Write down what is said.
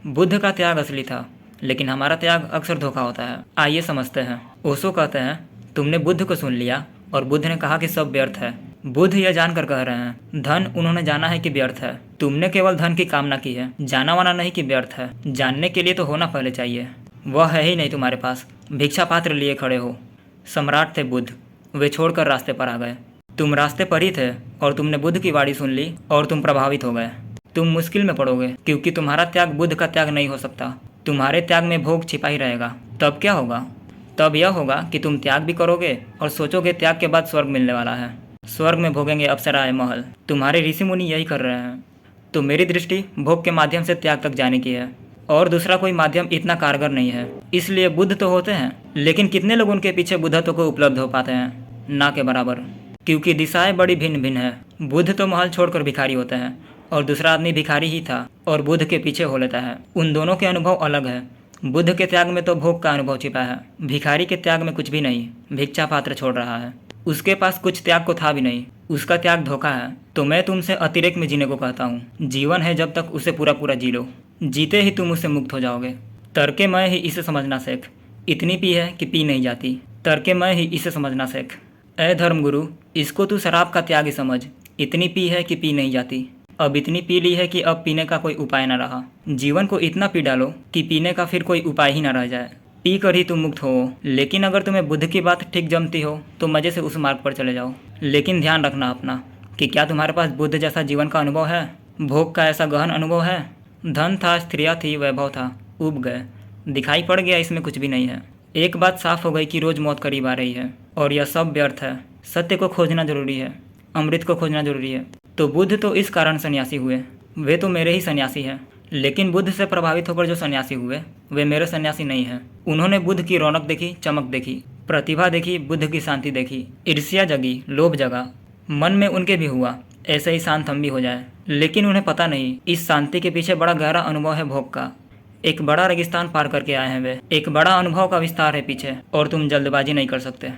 बुद्ध का त्याग असली था, लेकिन हमारा त्याग अक्सर धोखा होता है। आइए समझते हैं। ओशो कहते हैं, तुमने बुद्ध को सुन लिया और बुद्ध ने कहा कि सब व्यर्थ है। बुद्ध यह जानकर कह रहे हैं, धन उन्होंने जाना है कि व्यर्थ है। तुमने केवल धन की कामना की है, जाना वाना नहीं कि व्यर्थ है। जानने के लिए तो होना पहले चाहिए, वह है ही नहीं तुम्हारे पास। भिक्षा पात्र लिए खड़े हो। सम्राट थे बुद्ध, वे छोड़कर रास्ते पर आ गए। तुम रास्ते पर ही थे और तुमने बुद्ध की वाणी सुन ली और तुम प्रभावित हो गए। तुम मुश्किल में पड़ोगे, क्योंकि तुम्हारा त्याग बुद्ध का त्याग नहीं हो सकता। तुम्हारे त्याग में भोग छिपा ही रहेगा। तब क्या होगा? तब यह होगा कि तुम त्याग भी करोगे और सोचोगे त्याग के बाद स्वर्ग मिलने वाला है। स्वर्ग में भोगेंगे अप्सराएं महल। तुम्हारे ऋषि मुनि यही कर रहे हैं। तो मेरी दृष्टि भोग के माध्यम से त्याग तक जाने की है, और दूसरा कोई माध्यम इतना कारगर नहीं है। इसलिए बुद्ध तो होते हैं, लेकिन कितने लोग उनके पीछे बुद्धत्व को उपलब्ध हो पाते हैं? ना के बराबर, क्योंकि दिशाएं बड़ी भिन्न भिन्न है। बुद्ध तो महल छोड़कर भिखारी होते हैं, और दूसरा आदमी भिखारी ही था और बुद्ध के पीछे हो लेता है। उन दोनों के अनुभव अलग है। बुद्ध के त्याग में तो भोग का अनुभव छिपा है, भिखारी के त्याग में कुछ भी नहीं। भिक्षा पात्र छोड़ रहा है, उसके पास कुछ त्याग को था भी नहीं। उसका त्याग धोखा है। तो मैं तुमसे अतिरेक में जीने को कहता हूँ। जीवन है जब तक उसे पूरा पूरा जी लो, जीते ही तुम उससे मुक्त हो जाओगे। तर्के मैं ही इसे समझना सीख। इतनी पी है कि पी नहीं जाती। तर्के मैं ही इसे समझना सीख। ऐ धर्मगुरु, इसको तू शराब का त्याग ही समझ। इतनी पी है कि पी नहीं जाती। अब इतनी पी ली है कि अब पीने का कोई उपाय न रहा। जीवन को इतना पी डालो कि पीने का फिर कोई उपाय ही न रह जाए। पी कर ही तुम मुक्त हो। लेकिन अगर तुम्हें बुद्ध की बात ठीक जमती हो तो मज़े से उस मार्ग पर चले जाओ। लेकिन ध्यान रखना अपना कि क्या तुम्हारे पास बुद्ध जैसा जीवन का अनुभव है? भोग का ऐसा गहन अनुभव है? धन था, स्त्रियाँ थी, वैभव था, उब गए, दिखाई पड़ गया इसमें कुछ भी नहीं है। एक बात साफ हो गई कि रोज़ मौत करीब आ रही है और यह सब व्यर्थ है। सत्य को खोजना जरूरी है, अमृत को खोजना जरूरी है। तो बुद्ध तो इस कारण सन्यासी हुए। वे तो मेरे ही सन्यासी हैं। लेकिन बुद्ध से प्रभावित होकर जो सन्यासी हुए वे मेरे सन्यासी नहीं हैं। उन्होंने बुद्ध की रौनक देखी, चमक देखी, प्रतिभा देखी, बुद्ध की शांति देखी, ईर्ष्या जगी, लोभ जगा। मन में उनके भी हुआ ऐसे ही शांत हम भी हो जाए। लेकिन उन्हें पता नहीं इस शांति के पीछे बड़ा गहरा अनुभव है भोग का। एक बड़ा रेगिस्तान पार करके आए हैं वे। एक बड़ा अनुभव का विस्तार है पीछे, और तुम जल्दबाजी नहीं कर सकते।